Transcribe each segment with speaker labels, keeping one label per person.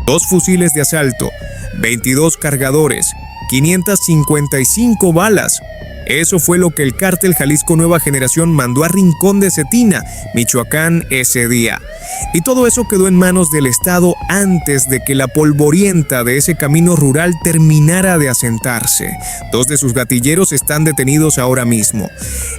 Speaker 1: 2 fusiles de asalto, 22 cargadores, 555 balas. Eso fue lo que el Cártel Jalisco Nueva Generación mandó a Rincón de Cetina, Michoacán, ese día. Y todo eso quedó en manos del Estado antes de que la polvorienta de ese camino rural terminara de asentarse. 2 de sus gatilleros están detenidos ahora mismo.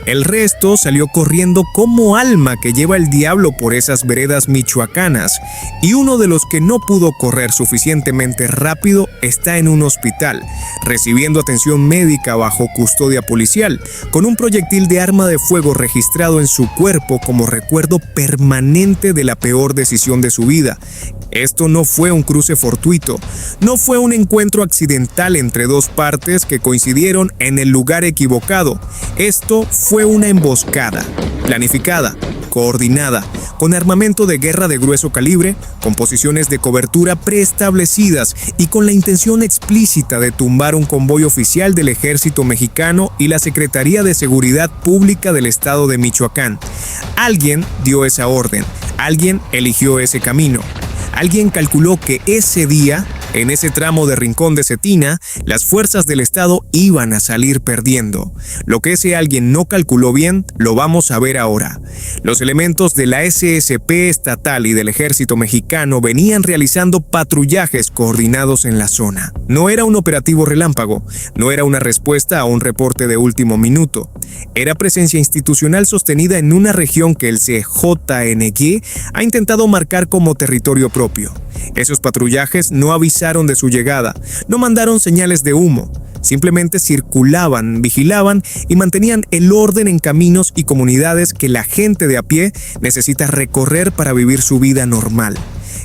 Speaker 1: El resto salió corriendo como alma que lleva el diablo por esas veredas michoacanas. Y uno de los que no pudo correr suficientemente rápido está en un hospital, recibiendo atención médica bajo custodia policial, con un proyectil de arma de fuego registrado en su cuerpo como recuerdo permanente de la peor decisión de su vida. Esto no fue un cruce fortuito, no fue un encuentro accidental entre 2 partes que coincidieron en el lugar equivocado. Esto fue una emboscada, planificada, coordinada, con armamento de guerra de grueso calibre, con posiciones de cobertura preestablecidas y con la intención explícita de tumbar un convoy oficial del Ejército Mexicano y la Secretaría de Seguridad Pública del Estado de Michoacán. Alguien dio esa orden, alguien eligió ese camino. Alguien calculó que ese día, en ese tramo de Rincón de Cetina, las fuerzas del Estado iban a salir perdiendo. Lo que ese alguien no calculó bien, lo vamos a ver ahora. Los elementos de la SSP estatal y del Ejército Mexicano venían realizando patrullajes coordinados en la zona. No era un operativo relámpago, no era una respuesta a un reporte de último minuto. Era presencia institucional sostenida en una región que el CJNG ha intentado marcar como territorio propio. Esos patrullajes no avisaron de su llegada, no mandaron señales de humo, simplemente circulaban, vigilaban y mantenían el orden en caminos y comunidades que la gente de a pie necesita recorrer para vivir su vida normal.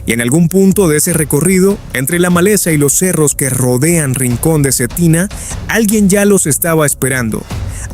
Speaker 1: Y en algún punto de ese recorrido, entre la maleza y los cerros que rodean Rincón de Cetina, alguien ya los estaba esperando.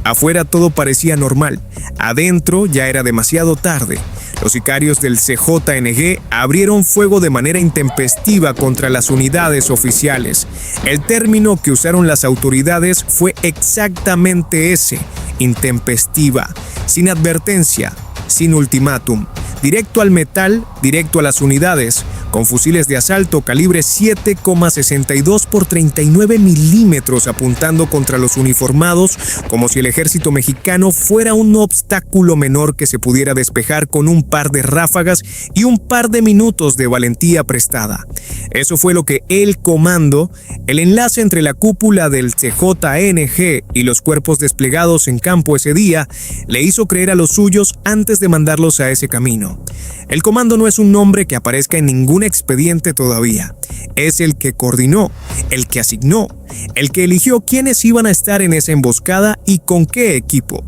Speaker 1: Afuera todo parecía normal, adentro ya era demasiado tarde. Los sicarios del CJNG abrieron fuego de manera intempestiva contra las unidades oficiales. El término que usaron las autoridades fue exactamente ese, intempestiva, sin advertencia, sin ultimátum, directo al metal, directo a las unidades, con fusiles de asalto calibre 7,62 por 39 milímetros apuntando contra los uniformados como si el ejército mexicano fuera un obstáculo menor que se pudiera despejar con un par de ráfagas y un par de minutos de valentía prestada. Eso fue lo que el comando, el enlace entre la cúpula del CJNG y los cuerpos desplegados en campo ese día, le hizo creer a los suyos antes de mandarlos a ese camino. El comando no es un nombre que aparezca en ningún expediente todavía. Es el que coordinó, el que asignó, el que eligió quiénes iban a estar en esa emboscada y con qué equipo.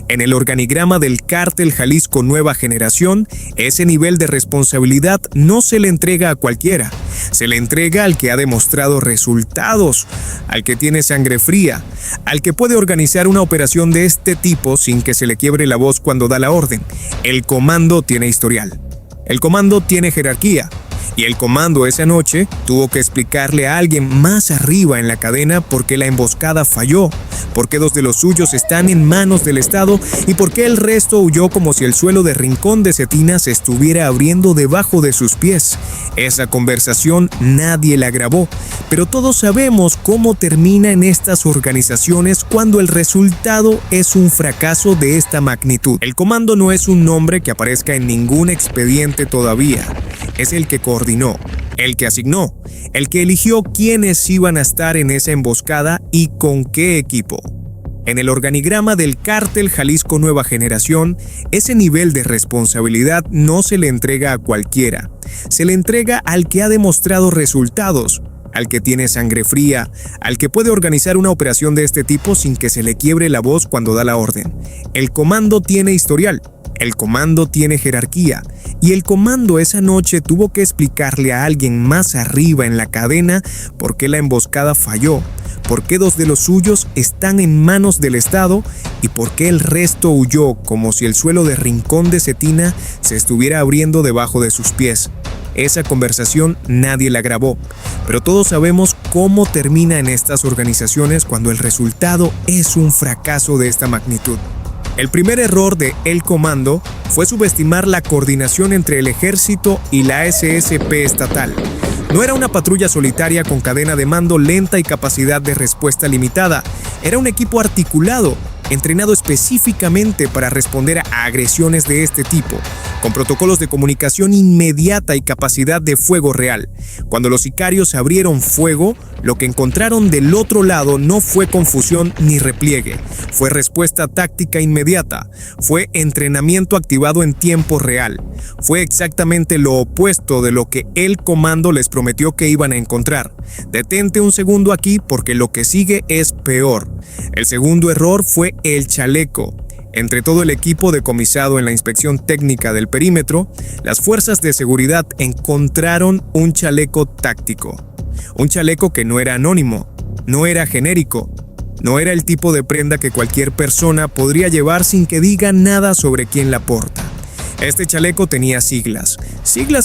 Speaker 1: En el organigrama del Cártel Jalisco Nueva Generación, ese nivel de responsabilidad no se le entrega a cualquiera. Se le entrega al que ha demostrado resultados, al que tiene sangre fría, al que puede organizar una operación de este tipo sin que se le quiebre la voz cuando da la orden. El comando tiene historial. El comando tiene jerarquía. Y el comando esa noche tuvo que explicarle a alguien más arriba en la cadena por qué la emboscada falló, por qué 2 de los suyos están en manos del Estado y por qué el resto huyó como si el suelo de Rincón de Cetina se estuviera abriendo debajo de sus pies. Esa conversación nadie la grabó, pero todos sabemos cómo termina en estas organizaciones cuando el resultado es un fracaso de esta magnitud. El comando no es un nombre que aparezca en ningún expediente todavía. Es el que coordinó, el que asignó, el que eligió quiénes iban a estar en esa emboscada y con qué equipo. En el organigrama del Cártel Jalisco Nueva Generación, ese nivel de responsabilidad no se le entrega a cualquiera. Se le entrega al que ha demostrado resultados, al que tiene sangre fría, al que puede organizar una operación de este tipo sin que se le quiebre la voz cuando da la orden. El comando tiene historial. El comando tiene jerarquía, y el comando esa noche tuvo que explicarle a alguien más arriba en la cadena por qué la emboscada falló, por qué 2 de los suyos están en manos del Estado y por qué el resto huyó como si el suelo de Rincón de Cetina se estuviera abriendo debajo de sus pies. Esa conversación nadie la grabó, pero todos sabemos cómo termina en estas organizaciones cuando el resultado es un fracaso de esta magnitud. El primer error de El Comando fue subestimar la coordinación entre el ejército y la SSP estatal. No era una patrulla solitaria con cadena de mando lenta y capacidad de respuesta limitada. Era un equipo articulado, entrenado específicamente para responder a agresiones de este tipo, con protocolos de comunicación inmediata y capacidad de fuego real. Cuando los sicarios abrieron fuego, lo que encontraron del otro lado no fue confusión ni repliegue, fue respuesta táctica inmediata, fue entrenamiento activado en tiempo real. Fue exactamente lo opuesto de lo que el comando les prometió que iban a encontrar. Detente un segundo aquí porque lo que sigue es peor. El segundo error fue el chaleco. Entre todo el equipo decomisado en la inspección técnica del perímetro, las fuerzas de seguridad encontraron un chaleco táctico. Un chaleco que no era anónimo, no era genérico, no era el tipo de prenda que cualquier persona podría llevar sin que diga nada sobre quién la porta. Este chaleco tenía siglas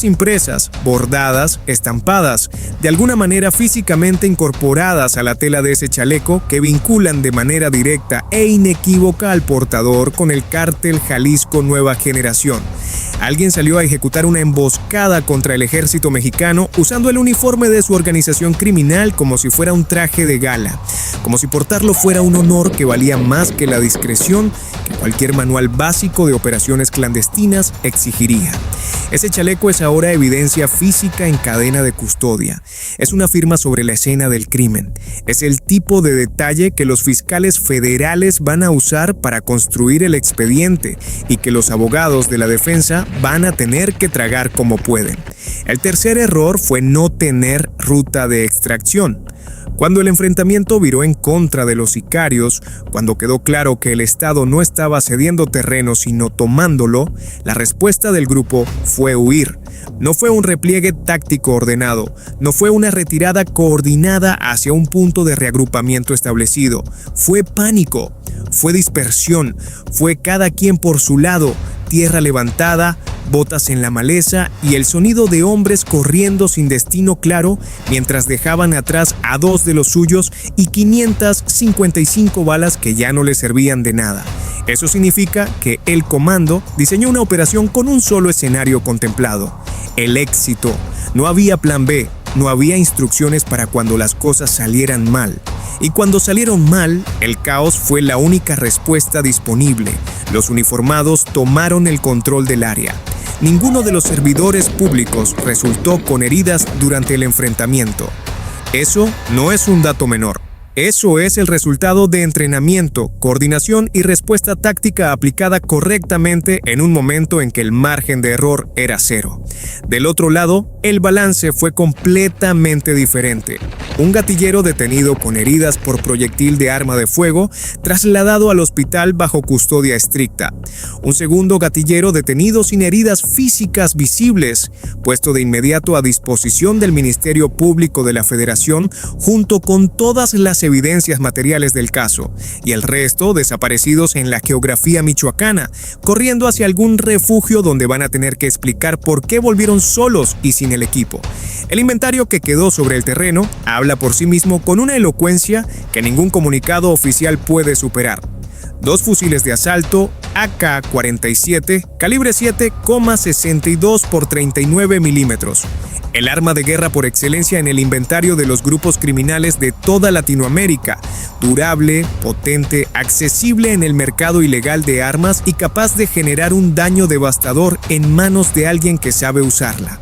Speaker 1: impresas, bordadas, estampadas, de alguna manera físicamente incorporadas a la tela de ese chaleco que vinculan de manera directa e inequívoca al portador con el cártel Jalisco Nueva Generación. Alguien salió a ejecutar una emboscada contra el ejército mexicano usando el uniforme de su organización criminal como si fuera un traje de gala, como si portarlo fuera un honor que valía más que la discreción que cualquier manual básico de operaciones clandestinas exigiría. Ese chaleco es ahora evidencia física en cadena de custodia. Es una firma sobre la escena del crimen. Es el tipo de detalle que los fiscales federales van a usar para construir el expediente y que los abogados de la defensa van a tener que tragar como pueden. El tercer error fue no tener ruta de extracción. Cuando el enfrentamiento viró en contra de los sicarios, cuando quedó claro que el Estado no estaba cediendo terreno sino tomándolo, la respuesta del grupo fue huir. No fue un repliegue táctico ordenado, no fue una retirada coordinada hacia un punto de reagrupamiento establecido, fue pánico, fue dispersión, fue cada quien por su lado, tierra levantada, botas en la maleza y el sonido de hombres corriendo sin destino claro mientras dejaban atrás a 2 de los suyos y 555 balas que ya no les servían de nada. Eso significa que el comando diseñó una operación con un solo escenario contemplado: el éxito. No había plan B, no había instrucciones para cuando las cosas salieran mal. Y cuando salieron mal, el caos fue la única respuesta disponible. Los uniformados tomaron el control del área. Ninguno de los servidores públicos resultó con heridas durante el enfrentamiento. Eso no es un dato menor. Eso es el resultado de entrenamiento, coordinación y respuesta táctica aplicada correctamente en un momento en que el margen de error era cero. Del otro lado, el balance fue completamente diferente. Un gatillero detenido con heridas por proyectil de arma de fuego, trasladado al hospital bajo custodia estricta. Un segundo gatillero detenido sin heridas físicas visibles, puesto de inmediato a disposición del Ministerio Público de la Federación, junto con todas las evidencias materiales del caso, y el resto desaparecidos en la geografía michoacana, corriendo hacia algún refugio donde van a tener que explicar por qué volvieron solos y sin el equipo. El inventario que quedó sobre el terreno habla por sí mismo con una elocuencia que ningún comunicado oficial puede superar. 2 fusiles de asalto AK-47, calibre 7,62 por 39 milímetros. El arma de guerra por excelencia en el inventario de los grupos criminales de toda Latinoamérica, durable, potente, accesible en el mercado ilegal de armas y capaz de generar un daño devastador en manos de alguien que sabe usarla.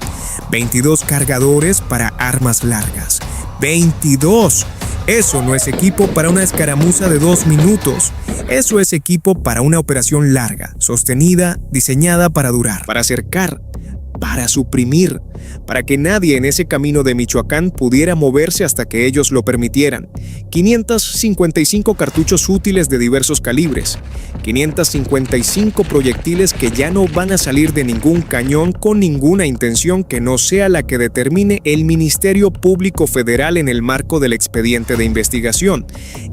Speaker 1: 22 cargadores para armas largas. ¡22! Eso no es equipo para una escaramuza de 2 minutos. Eso es equipo para una operación larga, sostenida, diseñada para durar, para cercar, para suprimir, para que nadie en ese camino de Michoacán pudiera moverse hasta que ellos lo permitieran. 555 cartuchos útiles de diversos calibres, 555 proyectiles que ya no van a salir de ningún cañón con ninguna intención que no sea la que determine el Ministerio Público Federal en el marco del expediente de investigación,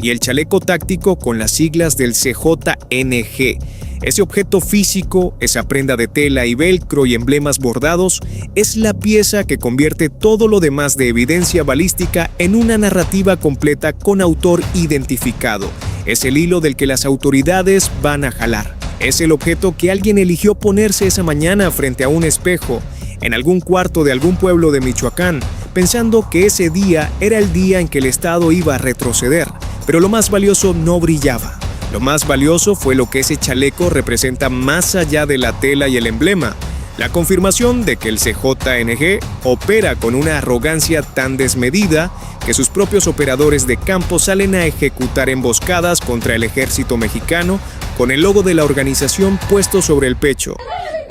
Speaker 1: y el chaleco táctico con las siglas del CJNG. Ese objeto físico, esa prenda de tela y velcro y emblemas bordados, es la pieza que convierte todo lo demás de evidencia balística en una narrativa completa con autor identificado. Es el hilo del que las autoridades van a jalar. Es el objeto que alguien eligió ponerse esa mañana frente a un espejo, en algún cuarto de algún pueblo de Michoacán, pensando que ese día era el día en que el Estado iba a retroceder. Pero lo más valioso no brillaba. Lo más valioso fue lo que ese chaleco representa más allá de la tela y el emblema. La confirmación de que el CJNG opera con una arrogancia tan desmedida que sus propios operadores de campo salen a ejecutar emboscadas contra el ejército mexicano con el logo de la organización puesto sobre el pecho.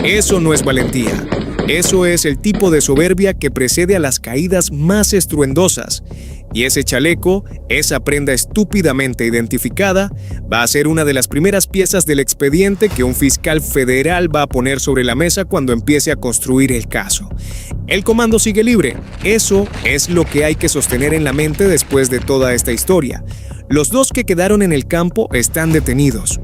Speaker 1: Eso no es valentía. Eso es el tipo de soberbia que precede a las caídas más estruendosas. Y ese chaleco, esa prenda estúpidamente identificada, va a ser una de las primeras piezas del expediente que un fiscal federal va a poner sobre la mesa cuando empiece a construir el caso. El comando sigue libre. Eso es lo que hay que sostener en la mente después de toda esta historia. Los dos que quedaron en el campo están detenidos.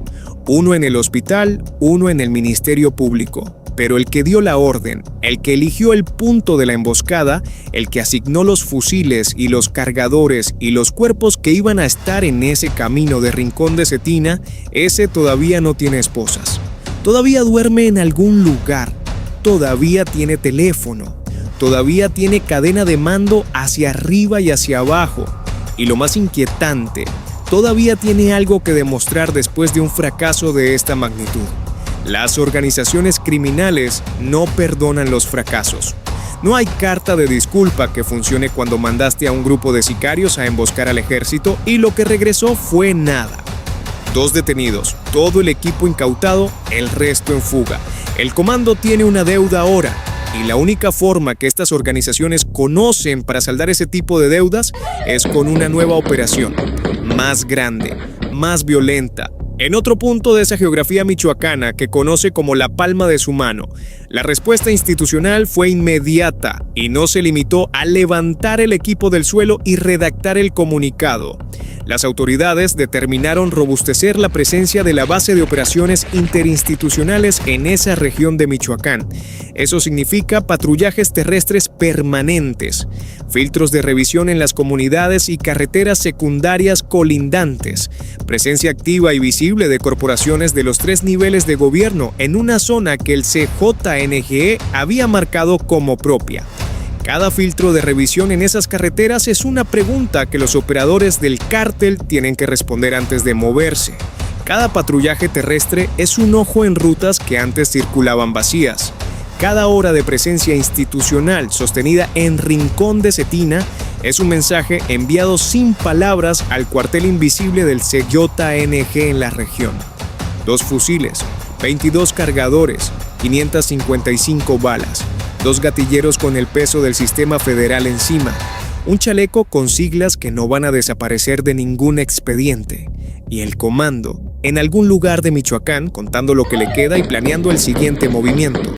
Speaker 1: Uno en el hospital, uno en el Ministerio Público. Pero el que dio la orden, el que eligió el punto de la emboscada, el que asignó los fusiles y los cargadores y los cuerpos que iban a estar en ese camino de Rincón de Cetina, ese todavía no tiene esposas. Todavía duerme en algún lugar. Todavía tiene teléfono. Todavía tiene cadena de mando hacia arriba y hacia abajo. Y lo más inquietante, todavía tiene algo que demostrar después de un fracaso de esta magnitud. Las organizaciones criminales no perdonan los fracasos. No hay carta de disculpa que funcione cuando mandaste a un grupo de sicarios a emboscar al ejército y lo que regresó fue nada. 2 detenidos, todo el equipo incautado, el resto en fuga. El comando tiene una deuda ahora y la única forma que estas organizaciones conocen para saldar ese tipo de deudas es con una nueva operación, más grande, más violenta. En otro punto de esa geografía michoacana que conoce como la palma de su mano, la respuesta institucional fue inmediata y no se limitó a levantar el equipo del suelo y redactar el comunicado. Las autoridades determinaron robustecer la presencia de la base de operaciones interinstitucionales en esa región de Michoacán. Eso significa patrullajes terrestres permanentes, filtros de revisión en las comunidades y carreteras secundarias colindantes, presencia activa y visible de corporaciones de los 3 niveles de gobierno en una zona que el CJNG había marcado como propia. Cada filtro de revisión en esas carreteras es una pregunta que los operadores del cártel tienen que responder antes de moverse. Cada patrullaje terrestre es un ojo en rutas que antes circulaban vacías. Cada hora de presencia institucional sostenida en Rincón de Cetina es un mensaje enviado sin palabras al cuartel invisible del CJNG en la región. 2 fusiles, 22 cargadores, 555 balas, 2 gatilleros con el peso del sistema federal encima, un chaleco con siglas que no van a desaparecer de ningún expediente, y el comando en algún lugar de Michoacán contando lo que le queda y planeando el siguiente movimiento.